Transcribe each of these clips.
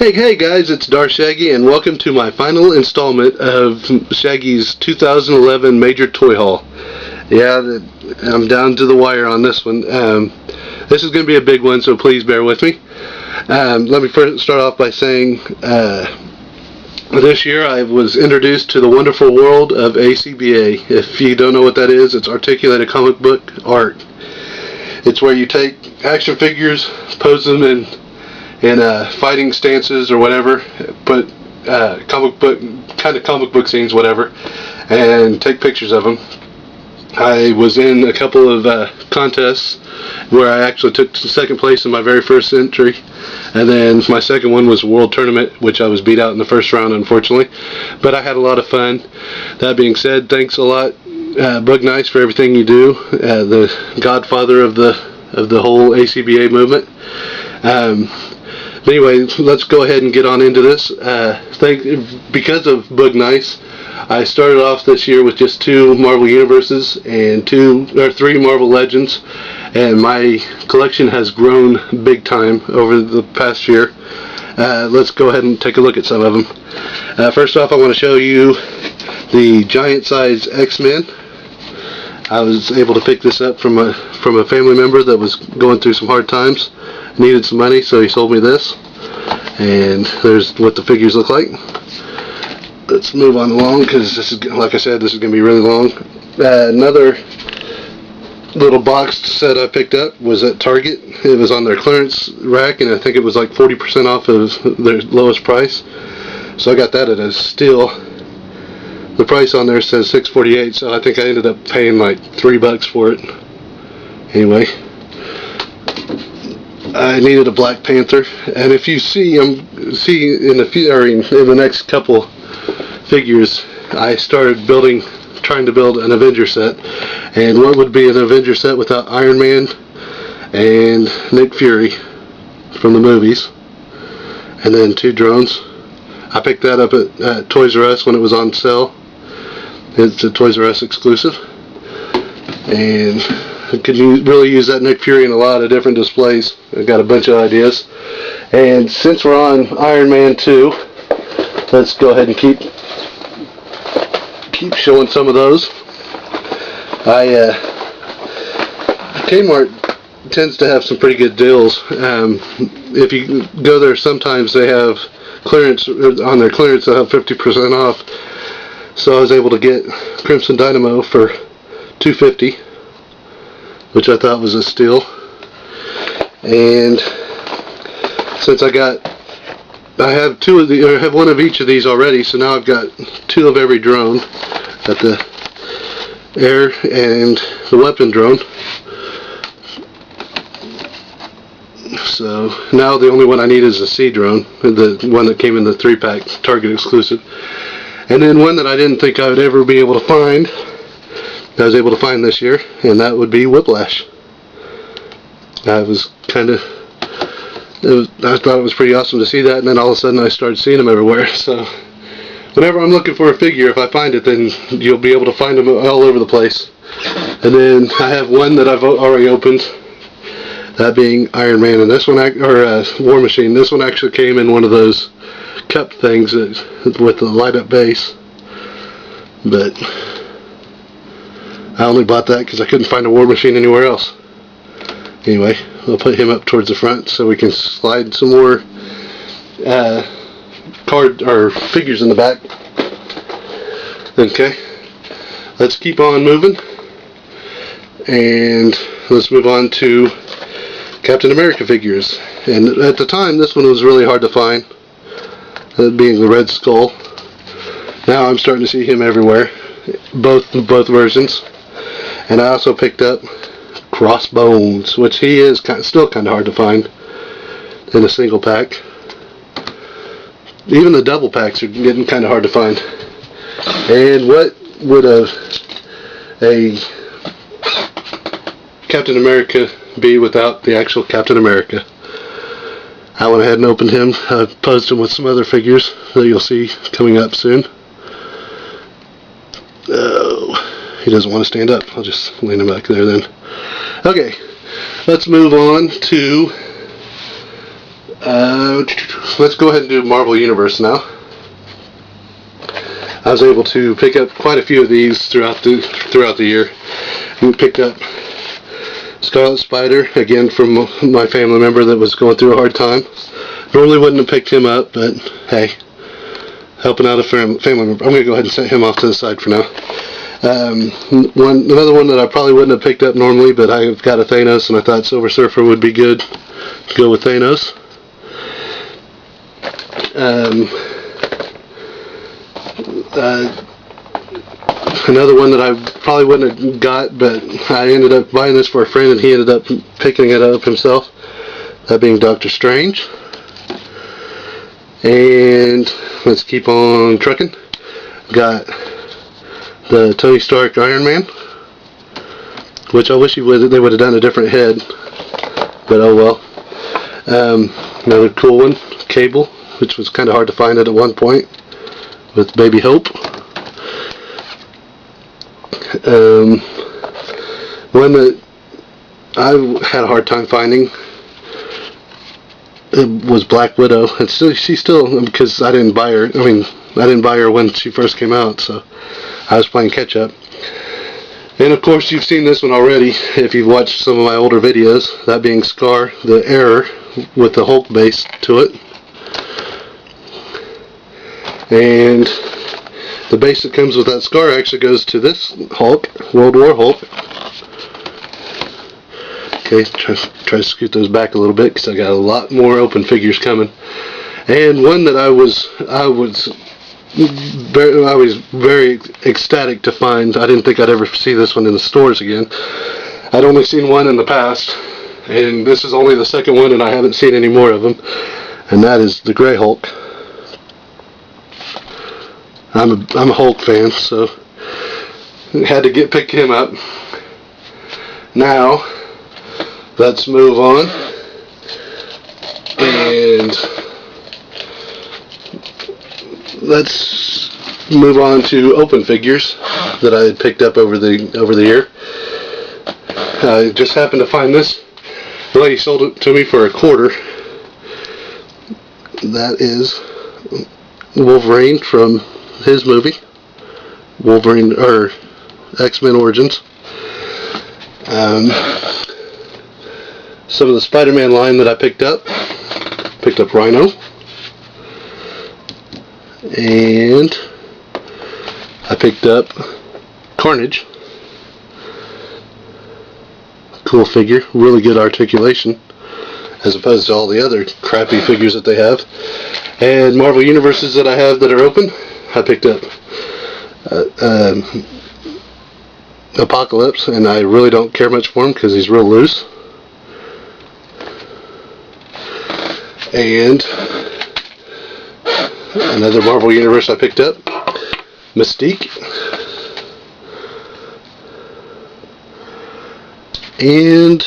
Hey guys, it's Shaggy, and welcome to my final installment of Shaggy's 2011 Major Toy Haul. Yeah, I'm down to the wire on this one. This is going to be a big one, so please bear with me. Let me first start off by saying this year I was introduced to the wonderful world of ACBA. If you don't know what that is, it's Articulated Comic Book Art. It's where you take action figures, pose them in fighting stances or whatever, put comic book scenes, whatever, and take pictures of them. I was in a couple of contests where I actually took second place in my very first entry, and then my second one was a world tournament, which I was beat out in the first round, unfortunately, but I had a lot of fun. That being said, thanks a lot, Bug Nice, for everything you do, the godfather of the whole ACBA movement. Anyway, let's go ahead and get on into this. Because of Bug Nice, I started off this year with just 2 Marvel Universes and 3 Marvel Legends, and my collection has grown big time over the past year. Let's go ahead and take a look at some of them. First off, I want to show you the giant size X-Men. I was able to pick this up from a family member that was going through some hard times, needed some money, so he sold me this, and there's what the figures look like. Let's move on along, because this is, like I said, this is going to be really long. Another little boxed set I picked up was at Target. It was on their clearance rack, and I think it was like 40% off of their lowest price, so I got that at a steal. The price on there says $6.48, so I think I ended up paying like $3 for it. Anyway, I needed a Black Panther, and if you see in the next couple figures, I started trying to build an Avenger set. And what would be an Avenger set without Iron Man and Nick Fury from the movies, and then 2 drones. I picked that up at Toys R Us when it was on sale. It's a Toys R Us exclusive, and I could really use that Nick Fury in a lot of different displays. I've got a bunch of ideas. And since we're on Iron Man 2, let's go ahead and keep showing some of those. Kmart tends to have some pretty good deals. If you go there, sometimes they have clearance. On their clearance, they'll have 50% off. So I was able to get Crimson Dynamo for $2.50, which I thought was a steal. And since I have one of each of these already, so now I've got 2 of every drone. Got the air and the weapon drone. So now the only one I need is the sea drone, the one that came in the 3-pack Target exclusive. And then one that I didn't think I would ever be able to find, I was able to find this year, and that would be Whiplash. I thought it was pretty awesome to see that, and then all of a sudden I started seeing them everywhere. So whenever I'm looking for a figure, if I find it, then you'll be able to find them all over the place. And then I have one that I've already opened, that being Iron Man, and this one, War Machine. This one actually came in one of those cup things with the light up base, but I only bought that because I couldn't find a War Machine anywhere else. Anyway, we'll put him up towards the front so we can slide some more figures in the back. Okay, let's keep on moving, and let's move on to Captain America figures. And at the time, this one was really hard to find, being the Red Skull. Now I'm starting to see him everywhere, both versions. And I also picked up Crossbones, which he is still kind of hard to find in a single pack. Even the double packs are getting kind of hard to find. And what would a Captain America be without the actual Captain America? I went ahead and opened him. I posed him with some other figures that you'll see coming up soon. Oh, he doesn't want to stand up. I'll just lean him back there then. Okay, let's move on to Let's go ahead and do Marvel Universe now. I was able to pick up quite a few of these throughout the year. We picked up Scarlet Spider, again from my family member that was going through a hard time. Normally wouldn't have picked him up, but hey, helping out a family member. I'm going to go ahead and set him off to the side for now. Another one that I probably wouldn't have picked up normally, but I've got a Thanos, and I thought Silver Surfer would be good to go with Thanos. Another one that I probably wouldn't have got, but I ended up buying this for a friend, and he ended up picking it up himself. That being Doctor Strange. And let's keep on trucking. Got the Tony Stark Iron Man, which I wish they would have done a different head, but oh well. Another cool one, Cable, which was kind of hard to find at one point, with Baby Hope. One that I had a hard time finding was Black Widow, and she's still, because I didn't buy her. I didn't buy her when she first came out, so I was playing catch up. And of course, you've seen this one already if you've watched some of my older videos. That being Scar, the Error, with the Hulk base to it, and the base that comes with that Scar actually goes to this Hulk, World War Hulk. Okay, try to scoot those back a little bit because I got a lot more open figures coming. And one that I was very ecstatic to find. I didn't think I'd ever see this one in the stores again. I'd only seen one in the past, and this is only the second one, and I haven't seen any more of them. And that is the Grey Hulk. I'm a Hulk fan, so had to pick him up. Now let's move on, and let's move on to open figures that I had picked up over the year. I just happened to find this. The lady sold it to me for $0.25. That is Wolverine from his movie, Wolverine, or X-Men Origins. Some of the Spider-Man line that I picked up Rhino, and I picked up Carnage. Cool figure, really good articulation as opposed to all the other crappy figures that they have. And Marvel Universes that I have that are open, I picked up Apocalypse, and I really don't care much for him because he's real loose. And another Marvel Universe I picked up, Mystique. And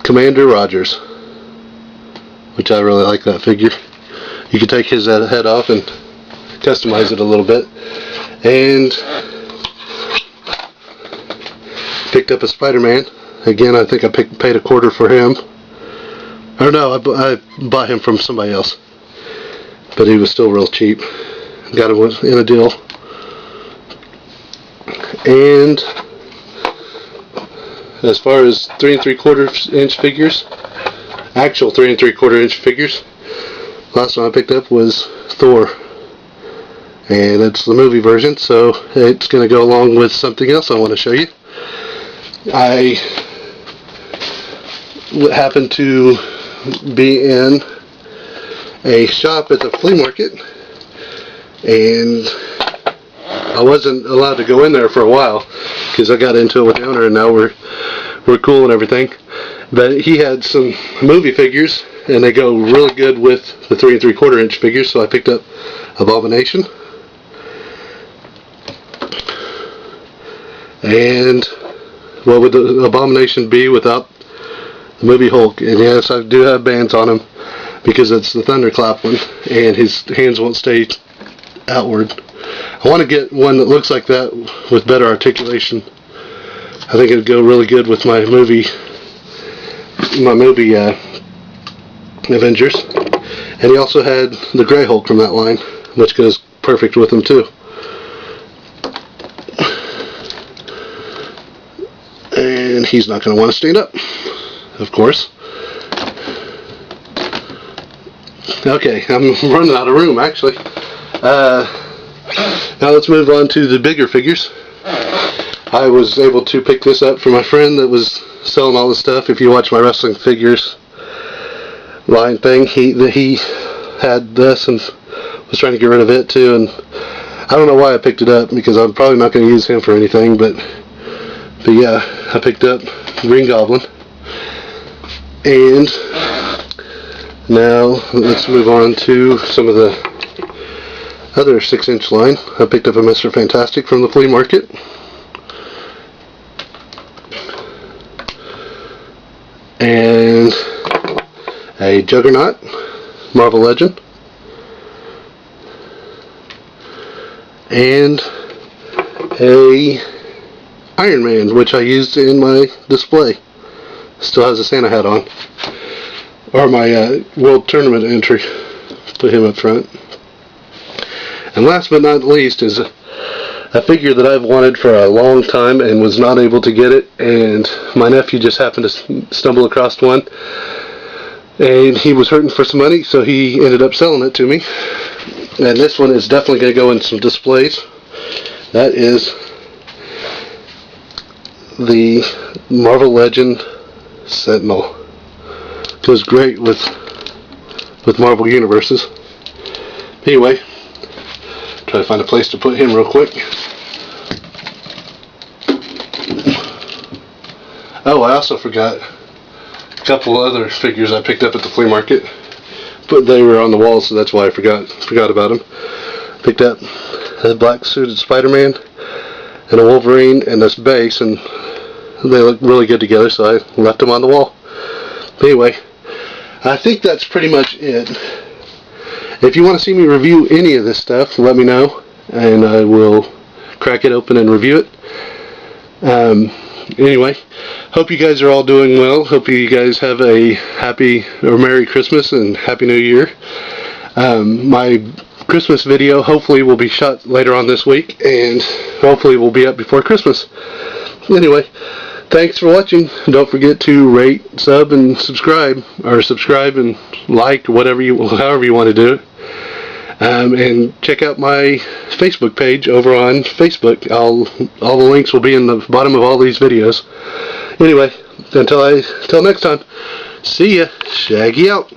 Commander Rogers, which I really like that figure. You can take his head off and customize it a little bit. And picked up a Spider-Man. Again, I think I paid $0.25 for him. Or no, I bought him from somebody else, but he was still real cheap. Got him in a deal. And as far as 3 3/4 inch figures, actual 3 3/4 inch figures, last one I picked up was Thor, and it's the movie version, so it's going to go along with something else I want to show you. I happened to be in a shop at the flea market, and I wasn't allowed to go in there for a while because I got into it with the owner, and now we're cool and everything. But he had some movie figures, and they go really good with the 3 3/4 inch figures, so I picked up Abomination. And what would the Abomination be without the movie Hulk? And yes, I do have bands on him because it's the Thunderclap one, and his hands won't stay outward. I want to get one that looks like that with better articulation. I think it would go really good with my movie movie Avengers. And he also had the Grey Hulk from that line, which goes perfect with him too. And he's not going to want to stand up, of course. Okay, I'm running out of room actually. Now let's move on to the bigger figures. I was able to pick this up from my friend that was selling all this stuff. If you watch my wrestling figures line thing, he had this and was trying to get rid of it too. And I don't know why I picked it up, because I'm probably not going to use him for anything. But yeah, I picked up Green Goblin. And now let's move on to some of the other 6-inch line. I picked up a Mr. Fantastic from the flea market. And a Juggernaut, Marvel Legend. And a Iron Man, which I used in my display. Still has a Santa hat on. Or my World Tournament entry. Put him up front. And last but not least is a figure that I've wanted for a long time and was not able to get it. And my nephew just happened to stumble across one. And he was hurting for some money, so he ended up selling it to me. And this one is definitely going to go in some displays. That is the Marvel Legend Sentinel. Goes great with Marvel Universes. Anyway, try to find a place to put him real quick. Oh, I also forgot a couple other figures I picked up at the flea market, but they were on the wall, so that's why I forgot about them. Picked up a black suited Spider-Man and a Wolverine and this base, and they look really good together, so I left them on the wall. But anyway, I think that's pretty much it. If you want to see me review any of this stuff, let me know, and I will crack it open and review it. Anyway, hope you guys are all doing well. Hope you guys have a happy or Merry Christmas and Happy New Year. My Christmas video hopefully will be shot later on this week, and hopefully will be up before Christmas. Anyway, thanks for watching. Don't forget to rate, sub, and subscribe, or subscribe and like, however you want to do it. And check out my Facebook page over on Facebook. All the links will be in the bottom of all these videos. Anyway, until next time, see ya. Shaggy out.